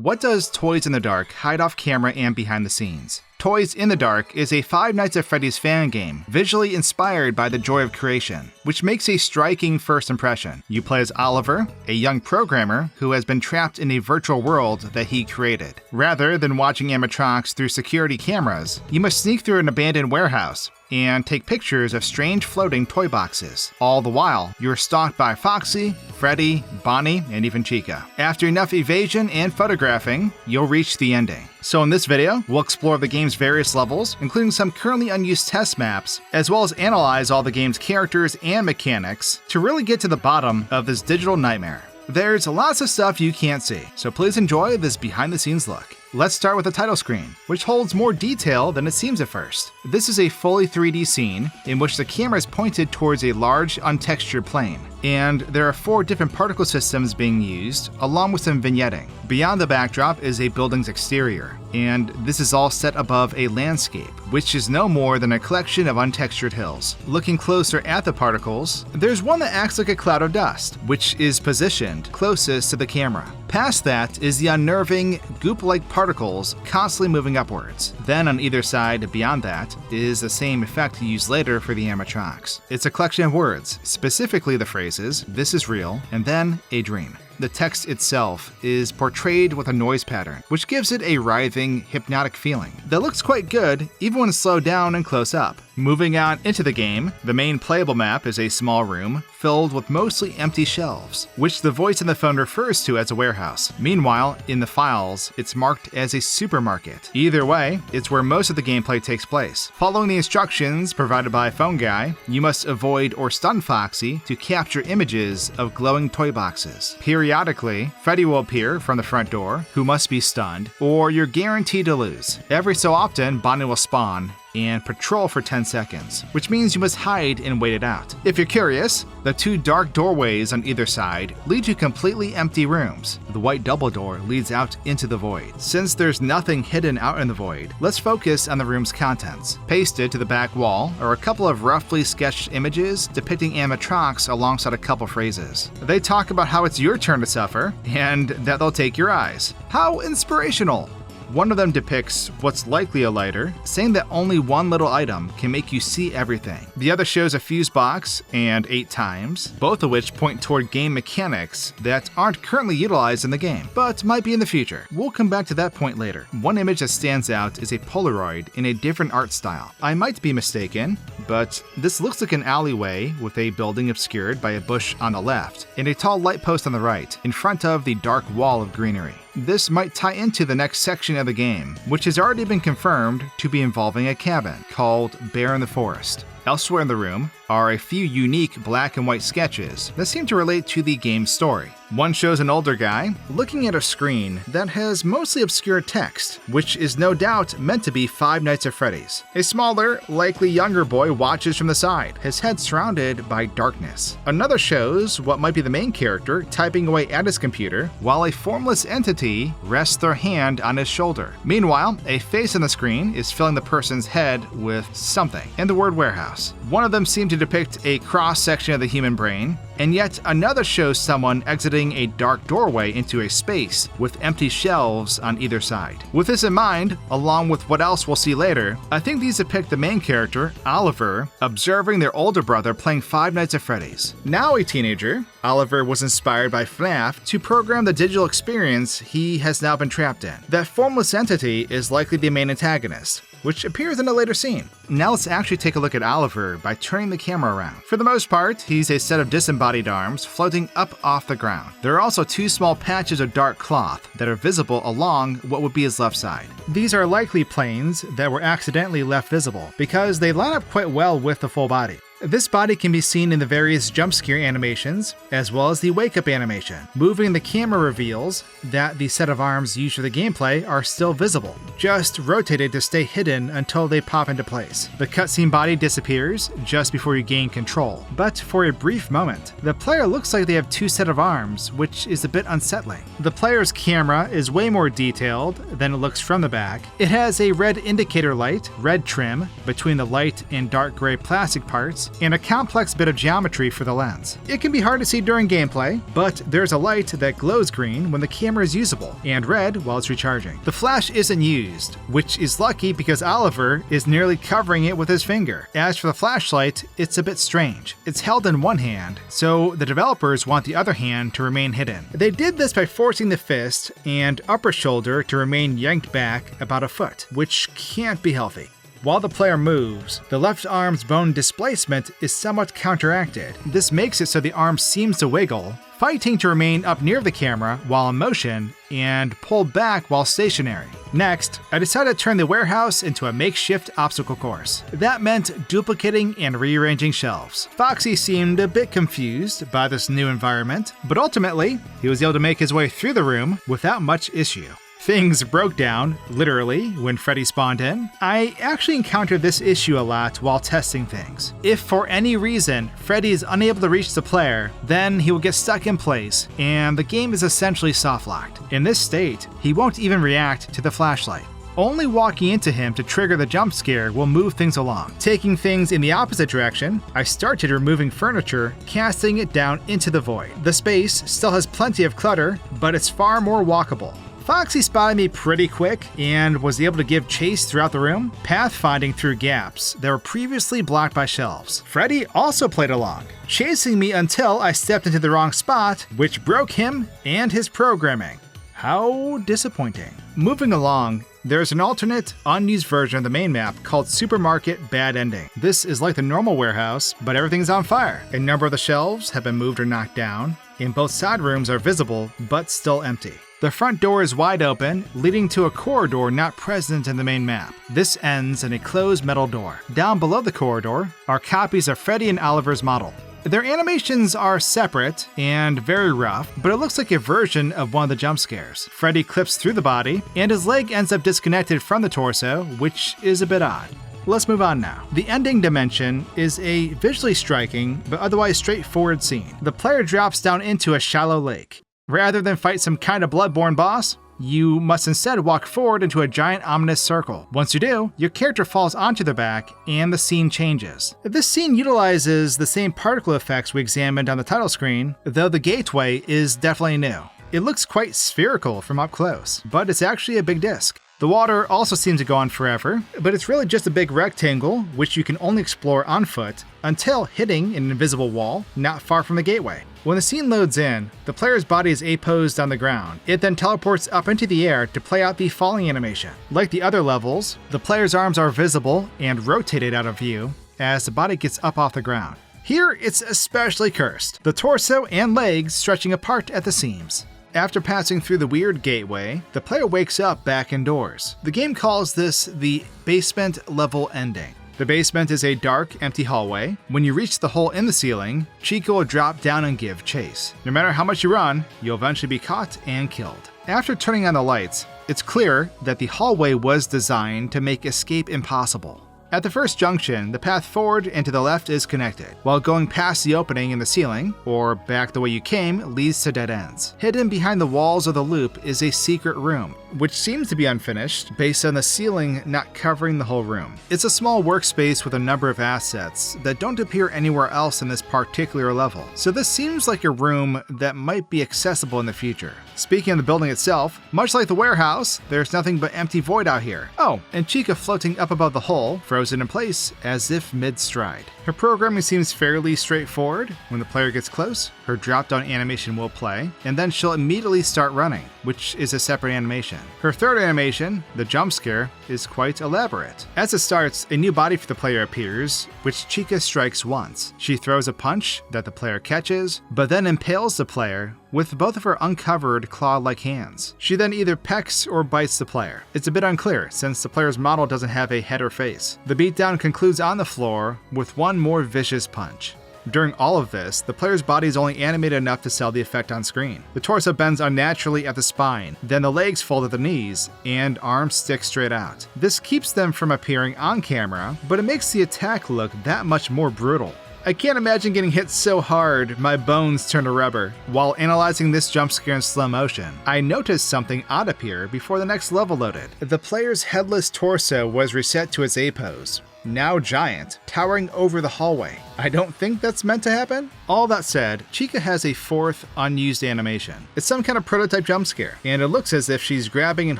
What does Toys in the Dark hide off camera and behind the scenes? Toys in the Dark is a Five Nights at Freddy's fan game, visually inspired by the joy of creation, which makes a striking first impression. You play as Oliver, a young programmer who has been trapped in a virtual world that he created. Rather than watching animatronics through security cameras, you must sneak through an abandoned warehouse and take pictures of strange floating toy boxes. All the while, you're stalked by Foxy, Freddy, Bonnie, and even Chica. After enough evasion and photographing, you'll reach the ending. So in this video, we'll explore the game's various levels, including some currently unused test maps, as well as analyze all the game's characters and mechanics to really get to the bottom of this digital nightmare. There's lots of stuff you can't see, so please enjoy this behind-the-scenes look. Let's start with the title screen, which holds more detail than it seems at first. This is a fully 3D scene in which the camera is pointed towards a large, untextured plane, and there are 4 different particle systems being used, along with some vignetting. Beyond the backdrop is a building's exterior, and this is all set above a landscape, which is no more than a collection of untextured hills. Looking closer at the particles, there's one that acts like a cloud of dust, which is positioned closest to the camera. Past that is the unnerving, goop-like particles constantly moving upwards. Then on either side, beyond that, is the same effect used later for the animatronics. It's a collection of words, specifically the phrases, "This is real," and then "a dream." The text itself is portrayed with a noise pattern, which gives it a writhing, hypnotic feeling that looks quite good even when slowed down and close up. Moving on into the game, the main playable map is a small room filled with mostly empty shelves, which the voice in the phone refers to as a warehouse. Meanwhile, in the files, it's marked as a supermarket. Either way, it's where most of the gameplay takes place. Following the instructions provided by Phone Guy, you must avoid or stun Foxy to capture images of glowing toy boxes. Periodically, Freddy will appear from the front door, who must be stunned, or you're guaranteed to lose. Every so often, Bonnie will spawn and patrol for 10 seconds, which means you must hide and wait it out. If you're curious, the 2 dark doorways on either side lead to completely empty rooms. The white double door leads out into the void. Since there's nothing hidden out in the void, let's focus on the room's contents. Pasted to the back wall are a couple of roughly sketched images depicting animatronics alongside a couple phrases. They talk about how it's your turn to suffer, and that they'll take your eyes. How inspirational! One of them depicts what's likely a lighter, saying that only one little item can make you see everything. The other shows a fuse box and 8 times, both of which point toward game mechanics that aren't currently utilized in the game, but might be in the future. We'll come back to that point later. One image that stands out is a Polaroid in a different art style. I might be mistaken, but this looks like an alleyway with a building obscured by a bush on the left and a tall light post on the right, in front of the dark wall of greenery. This might tie into the next section of the game, which has already been confirmed to be involving a cabin called Bear in the Forest. Elsewhere in the room are a few unique black and white sketches that seem to relate to the game's story. One shows an older guy looking at a screen that has mostly obscure text, which is no doubt meant to be Five Nights at Freddy's. A smaller, likely younger boy watches from the side, his head surrounded by darkness. Another shows what might be the main character typing away at his computer, while a formless entity rests their hand on his shoulder. Meanwhile, a face on the screen is filling the person's head with something, and the word warehouse. One of them seems to depict a cross-section of the human brain, and yet another shows someone exiting a dark doorway into a space with empty shelves on either side. With this in mind, along with what else we'll see later, I think these depict the main character, Oliver, observing their older brother playing Five Nights at Freddy's. Now a teenager, Oliver was inspired by FNAF to program the digital experience he has now been trapped in. That formless entity is likely the main antagonist, which appears in a later scene. Now let's actually take a look at Oliver by turning the camera around. For the most part, he's a set of disembodied arms floating up off the ground. There are also 2 small patches of dark cloth that are visible along what would be his left side. These are likely planes that were accidentally left visible because they line up quite well with the full body. This body can be seen in the various jump scare animations, as well as the wake-up animation. Moving the camera reveals that the set of arms used for the gameplay are still visible, just rotated to stay hidden until they pop into place. The cutscene body disappears just before you gain control, but for a brief moment, the player looks like they have 2 sets of arms, which is a bit unsettling. The player's camera is way more detailed than it looks from the back. It has a red indicator light, red trim, between the light and dark gray plastic parts, eyes, and a complex bit of geometry for the lens. It can be hard to see during gameplay, but there's a light that glows green when the camera is usable, and red while it's recharging. The flash isn't used, which is lucky because Oliver is nearly covering it with his finger. As for the flashlight, it's a bit strange. It's held in one hand, so the developers want the other hand to remain hidden. They did this by forcing the fist and upper shoulder to remain yanked back about a foot, which can't be healthy. While the player moves, the left arm's bone displacement is somewhat counteracted. This makes it so the arm seems to wiggle, fighting to remain up near the camera while in motion and pull back while stationary. Next, I decided to turn the warehouse into a makeshift obstacle course. That meant duplicating and rearranging shelves. Foxy seemed a bit confused by this new environment, but ultimately, he was able to make his way through the room without much issue. Things broke down, literally, when Freddy spawned in. I actually encountered this issue a lot while testing things. If for any reason Freddy is unable to reach the player, then he will get stuck in place, and the game is essentially soft-locked. In this state, he won't even react to the flashlight. Only walking into him to trigger the jump scare will move things along. Taking things in the opposite direction, I started removing furniture, casting it down into the void. The space still has plenty of clutter, but it's far more walkable. Foxy spotted me pretty quick and was able to give chase throughout the room, pathfinding through gaps that were previously blocked by shelves. Freddy also played along, chasing me until I stepped into the wrong spot, which broke him and his programming. How disappointing. Moving along, there's an alternate, unused version of the main map called Supermarket Bad Ending. This is like the normal warehouse, but everything's on fire. A number of the shelves have been moved or knocked down, and both side rooms are visible, but still empty. The front door is wide open, leading to a corridor not present in the main map. This ends in a closed metal door. Down below the corridor are copies of Freddy and Oliver's model. Their animations are separate and very rough, but it looks like a version of one of the jump scares. Freddy clips through the body, and his leg ends up disconnected from the torso, which is a bit odd. Let's move on now. The ending dimension is a visually striking, but otherwise straightforward scene. The player drops down into a shallow lake. Rather than fight some kind of bloodborne boss, you must instead walk forward into a giant ominous circle. Once you do, your character falls onto their back and the scene changes. This scene utilizes the same particle effects we examined on the title screen, though the gateway is definitely new. It looks quite spherical from up close, but it's actually a big disc. The water also seems to go on forever, but it's really just a big rectangle which you can only explore on foot until hitting an invisible wall not far from the gateway. When the scene loads in, the player's body is A-posed on the ground. It then teleports up into the air to play out the falling animation. Like the other levels, the player's arms are visible and rotated out of view as the body gets up off the ground. Here, it's especially cursed, the torso and legs stretching apart at the seams. After passing through the weird gateway, the player wakes up back indoors. The game calls this the basement level ending. The basement is a dark, empty hallway. When you reach the hole in the ceiling, Chica will drop down and give chase. No matter how much you run, you'll eventually be caught and killed. After turning on the lights, it's clear that the hallway was designed to make escape impossible. At the first junction, the path forward and to the left is connected, while going past the opening in the ceiling, or back the way you came, leads to dead ends. Hidden behind the walls of the loop is a secret room, which seems to be unfinished based on the ceiling not covering the whole room. It's a small workspace with a number of assets that don't appear anywhere else in this particular level, so this seems like a room that might be accessible in the future. Speaking of the building itself, much like the warehouse, there's nothing but empty void out here. Oh, and Chica floating up above the hole, frozen in place as if mid-stride. Her programming seems fairly straightforward. When the player gets close, her drop-down animation will play, and then she'll immediately start running, which is a separate animation. Her third animation, the jump scare, is quite elaborate. As it starts, a new body for the player appears, which Chica strikes once. She throws a punch that the player catches, but then impales the player with both of her uncovered claw-like hands. She then either pecks or bites the player. It's a bit unclear, since the player's model doesn't have a head or face. The beatdown concludes on the floor with one more vicious punch. During all of this, the player's body is only animated enough to sell the effect on screen. The torso bends unnaturally at the spine, then the legs fold at the knees, and arms stick straight out. This keeps them from appearing on camera, but it makes the attack look that much more brutal. I can't imagine getting hit so hard my bones turn to rubber. While analyzing this jump scare in slow motion, I noticed something odd appear before the next level loaded. The player's headless torso was reset to its A pose. now giant, towering over the hallway. I don't think that's meant to happen. All that said, Chica has a fourth unused animation. It's some kind of prototype jump scare, and it looks as if she's grabbing and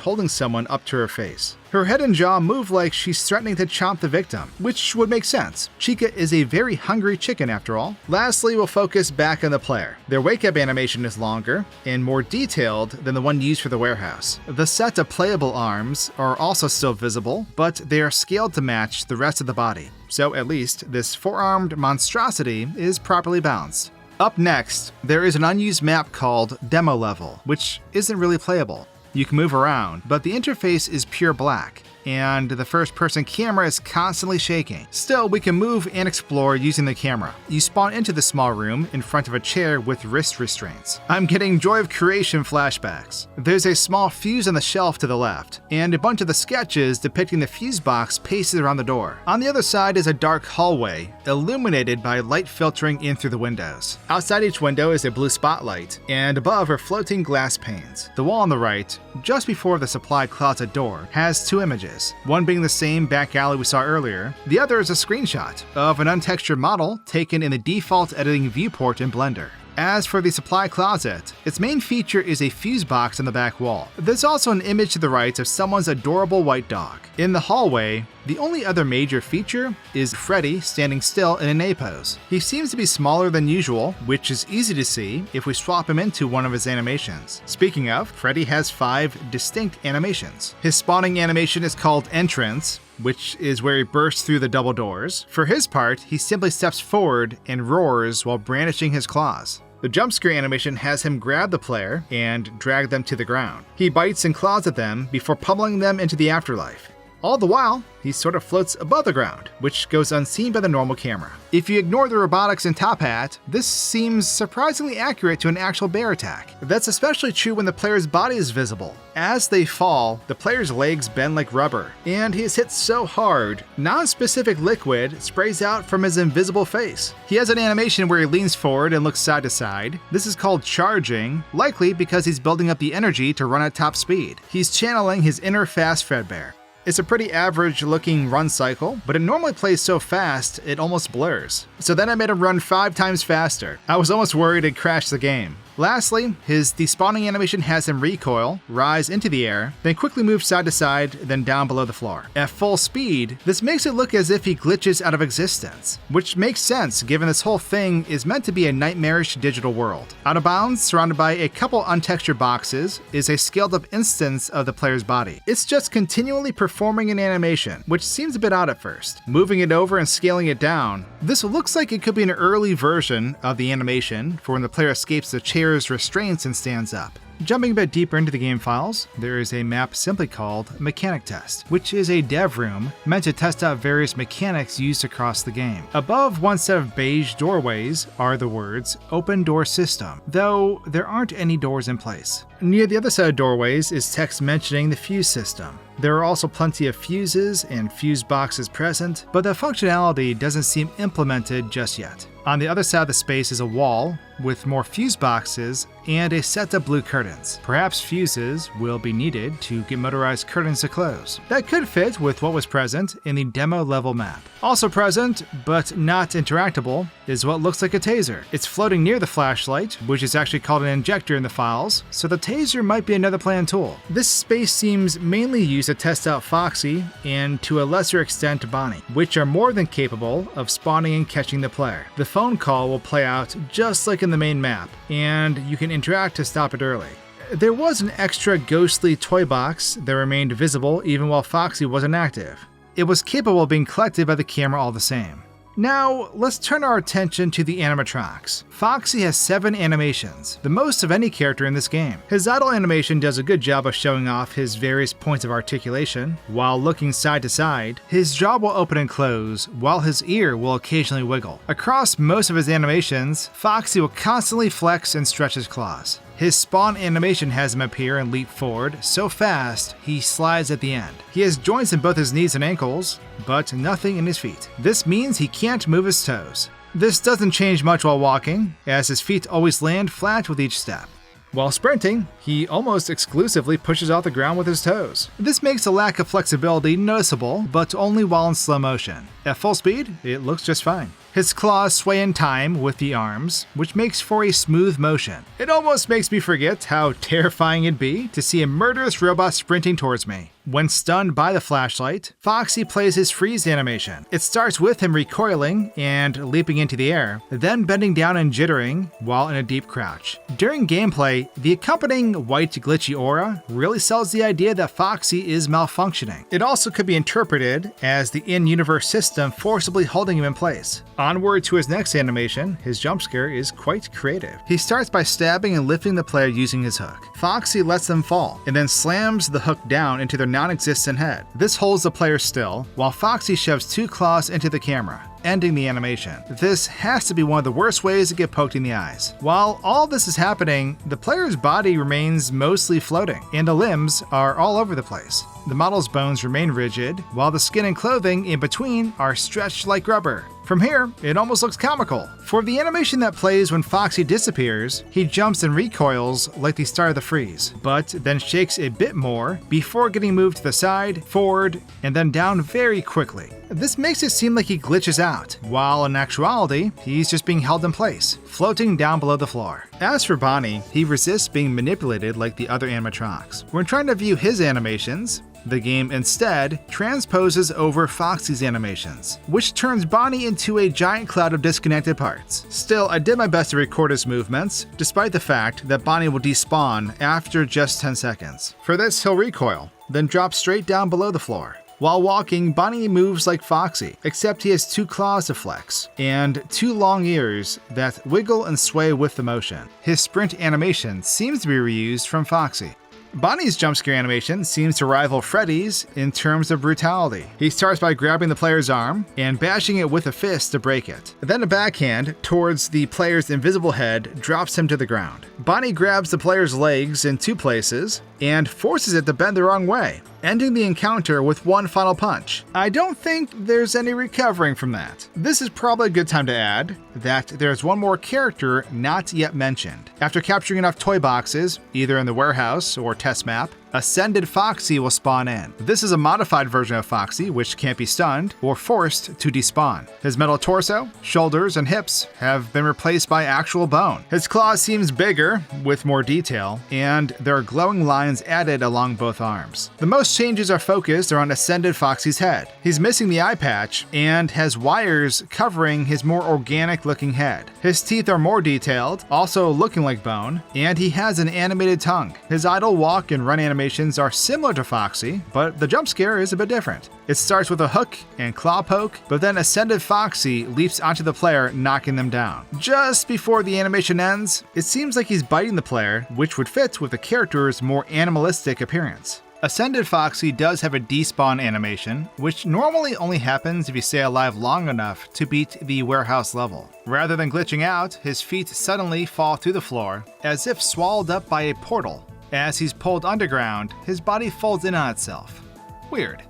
holding someone up to her face. Her head and jaw move like she's threatening to chomp the victim, which would make sense. Chica is a very hungry chicken after all. Lastly, we'll focus back on the player. Their wake-up animation is longer and more detailed than the one used for the warehouse. The set of playable arms are also still visible, but they are scaled to match the rest of the body. So at least this four-armed monstrosity is properly balanced. Up next, there is an unused map called Demo Level, which isn't really playable. You can move around, but the interface is pure black, and the first-person camera is constantly shaking. Still, we can move and explore using the camera. You spawn into the small room in front of a chair with wrist restraints. I'm getting Joy of Creation flashbacks. There's a small fuse on the shelf to the left, and a bunch of the sketches depicting the fuse box pasted around the door. On the other side is a dark hallway, illuminated by light filtering in through the windows. Outside each window is a blue spotlight, and above are floating glass panes. The wall on the right, just before the supply closet door, has two images, one being the same back alley we saw earlier. The other is a screenshot of an untextured model taken in the default editing viewport in Blender. As for the supply closet, its main feature is a fuse box on the back wall. There's also an image to the right of someone's adorable white dog. In the hallway, the only other major feature is Freddy standing still in an A pose. He seems to be smaller than usual, which is easy to see if we swap him into one of his animations. Speaking of, Freddy has 5 distinct animations. His spawning animation is called Entrance, which is where he bursts through the double doors. For his part, he simply steps forward and roars while brandishing his claws. The jump scare animation has him grab the player and drag them to the ground. He bites and claws at them before pummeling them into the afterlife. All the while, he sort of floats above the ground, which goes unseen by the normal camera. If you ignore the robotics and top hat, this seems surprisingly accurate to an actual bear attack. That's especially true when the player's body is visible. As they fall, the player's legs bend like rubber, and he is hit so hard, non-specific liquid sprays out from his invisible face. He has an animation where he leans forward and looks side to side. This is called charging, likely because he's building up the energy to run at top speed. He's channeling his inner fast Fredbear. It's a pretty average looking run cycle, but it normally plays so fast it almost blurs. So then I made him run 5 times faster. I was almost worried it'd crash the game. Lastly, his despawning animation has him recoil, rise into the air, then quickly move side to side, then down below the floor. At full speed, this makes it look as if he glitches out of existence, which makes sense given this whole thing is meant to be a nightmarish digital world. Out of bounds, surrounded by a couple untextured boxes, is a scaled up instance of the player's body. It's just continually performing an animation, which seems a bit odd at first. Moving it over and scaling it down, this looks like it could be an early version of the animation for when the player escapes the chair's restraints and stands up. Jumping a bit deeper into the game files, there is a map simply called Mechanic Test, which is a dev room meant to test out various mechanics used across the game. Above one set of beige doorways are the words Open Door System, though there aren't any doors in place. Near the other set of doorways is text mentioning the fuse system. There are also plenty of fuses and fuse boxes present, but the functionality doesn't seem implemented just yet. On the other side of the space is a wall with more fuse boxes and a set of blue curtains. Perhaps fuses will be needed to get motorized curtains to close. That could fit with what was present in the demo level map. Also present, but not interactable, is what looks like a taser. It's floating near the flashlight, which is actually called an injector in the files, so the taser might be another planned tool. This space seems mainly used to test out Foxy and to a lesser extent Bonnie, which are more than capable of spawning and catching the player. The phone call will play out just like in the main map, and you can interact to stop it early. There was an extra ghostly toy box that remained visible even while Foxy wasn't active. It was capable of being collected by the camera all the same. Now, let's turn our attention to the animatronics. Foxy has 7 animations, the most of any character in this game. His idle animation does a good job of showing off his various points of articulation. While looking side to side, his jaw will open and close, while his ear will occasionally wiggle. Across most of his animations, Foxy will constantly flex and stretch his claws. His spawn animation has him appear and leap forward so fast he slides at the end. He has joints in both his knees and ankles, but nothing in his feet. This means he can't move his toes. This doesn't change much while walking, as his feet always land flat with each step. While sprinting, he almost exclusively pushes off the ground with his toes. This makes a lack of flexibility noticeable, but only while in slow motion. At full speed, it looks just fine. His claws sway in time with the arms, which makes for a smooth motion. It almost makes me forget how terrifying it'd be to see a murderous robot sprinting towards me. When stunned by the flashlight, Foxy plays his freeze animation. It starts with him recoiling and leaping into the air, then bending down and jittering while in a deep crouch. During gameplay, the accompanying white glitchy aura really sells the idea that Foxy is malfunctioning. It also could be interpreted as the in-universe system forcibly holding him in place. Onward to his next animation, his jump scare is quite creative. He starts by stabbing and lifting the player using his hook. Foxy lets them fall, and then slams the hook down into their non-existent head. This holds the player still, while Foxy shoves 2 claws into the camera, ending the animation. This has to be one of the worst ways to get poked in the eyes. While all this is happening, the player's body remains mostly floating, and the limbs are all over the place. The model's bones remain rigid, while the skin and clothing in between are stretched like rubber. From here, it almost looks comical. For the animation that plays when Foxy disappears, he jumps and recoils like the start of the freeze, but then shakes a bit more before getting moved to the side, forward, and then down very quickly. This makes it seem like he glitches out, while in actuality, he's just being held in place, floating down below the floor. As for Bonnie, he resists being manipulated like the other animatronics. When trying to view his animations, the game instead transposes over Foxy's animations, which turns Bonnie into a giant cloud of disconnected parts. Still, I did my best to record his movements, despite the fact that Bonnie will despawn after just 10 seconds. For this, he'll recoil, then drop straight down below the floor. While walking, Bonnie moves like Foxy, except he has 2 claws to flex, and 2 long ears that wiggle and sway with the motion. His sprint animation seems to be reused from Foxy. Bonnie's jumpscare animation seems to rival Freddy's in terms of brutality. He starts by grabbing the player's arm and bashing it with a fist to break it. Then a backhand towards the player's invisible head drops him to the ground. Bonnie grabs the player's legs in 2 places and forces it to bend the wrong way, ending the encounter with one final punch. I don't think there's any recovering from that. This is probably a good time to add that there's one more character not yet mentioned. After capturing enough toy boxes, either in the warehouse or test map, Ascended Foxy will spawn in. This is a modified version of Foxy, which can't be stunned or forced to despawn. His metal torso, shoulders, and hips have been replaced by actual bone. His claw seems bigger, with more detail, and there are glowing lines added along both arms. The most changes are focused around Ascended Foxy's head. He's missing the eye patch and has wires covering his more organic-looking head. His teeth are more detailed, also looking like bone, and he has an animated tongue. His idle walk and run animations are similar to Foxy, but the jump scare is a bit different. It starts with a hook and claw poke, but then Ascended Foxy leaps onto the player, knocking them down. Just before the animation ends, it seems like he's biting the player, which would fit with the character's more animalistic appearance. Ascended Foxy does have a despawn animation, which normally only happens if you stay alive long enough to beat the warehouse level. Rather than glitching out, his feet suddenly fall through the floor, as if swallowed up by a portal. As he's pulled underground, his body folds in on itself. Weird.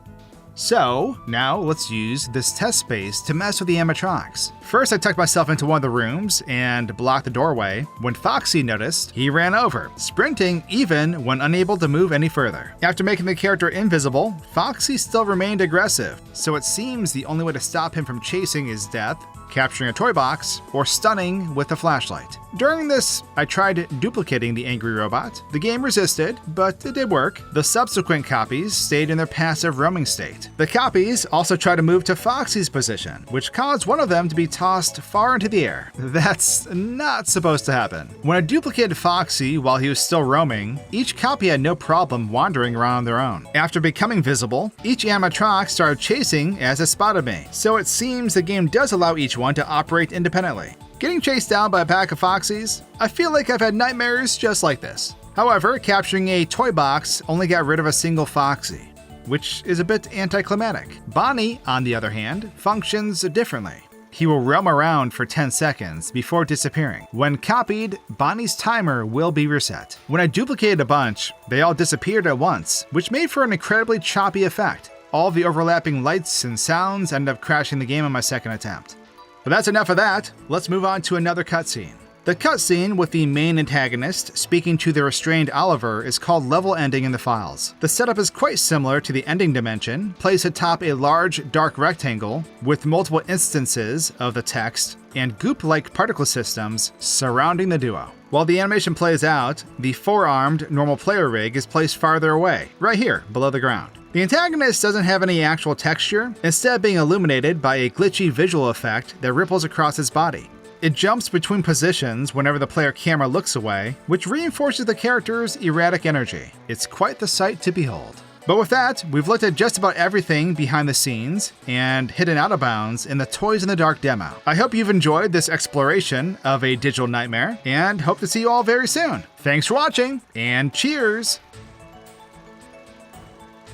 So, now let's use this test space to mess with the animatronics. First, I tucked myself into one of the rooms and blocked the doorway. When Foxy noticed, he ran over, sprinting even when unable to move any further. After making the character invisible, Foxy still remained aggressive, so it seems the only way to stop him from chasing is death, capturing a toy box, or stunning with a flashlight. During this, I tried duplicating the angry robot. The game resisted, but it did work. The subsequent copies stayed in their passive roaming state. The copies also tried to move to Foxy's position, which caused one of them to be tossed far into the air. That's not supposed to happen. When I duplicated Foxy while he was still roaming, each copy had no problem wandering around on their own. After becoming visible, each animatronic started chasing as it spotted me, so it seems the game does allow each one to operate independently. Getting chased down by a pack of Foxies? I feel like I've had nightmares just like this. However, capturing a toy box only got rid of a single Foxy, which is a bit anticlimactic. Bonnie, on the other hand, functions differently. He will roam around for 10 seconds before disappearing. When copied, Bonnie's timer will be reset. When I duplicated a bunch, they all disappeared at once, which made for an incredibly choppy effect. All the overlapping lights and sounds ended up crashing the game on my second attempt. But that's enough of that. Let's move on to another cutscene. The cutscene with the main antagonist speaking to the restrained Oliver is called level ending in the files. The setup is quite similar to the ending dimension, placed atop a large dark rectangle with multiple instances of the text and goop-like particle systems surrounding the duo. While the animation plays out, the four-armed normal player rig is placed farther away, right here, below the ground. The antagonist doesn't have any actual texture, instead being illuminated by a glitchy visual effect that ripples across his body. It jumps between positions whenever the player camera looks away, which reinforces the character's erratic energy. It's quite the sight to behold. But with that, we've looked at just about everything behind the scenes and hidden out of bounds in the Toys in the Dark demo. I hope you've enjoyed this exploration of a digital nightmare, and hope to see you all very soon. Thanks for watching, and cheers!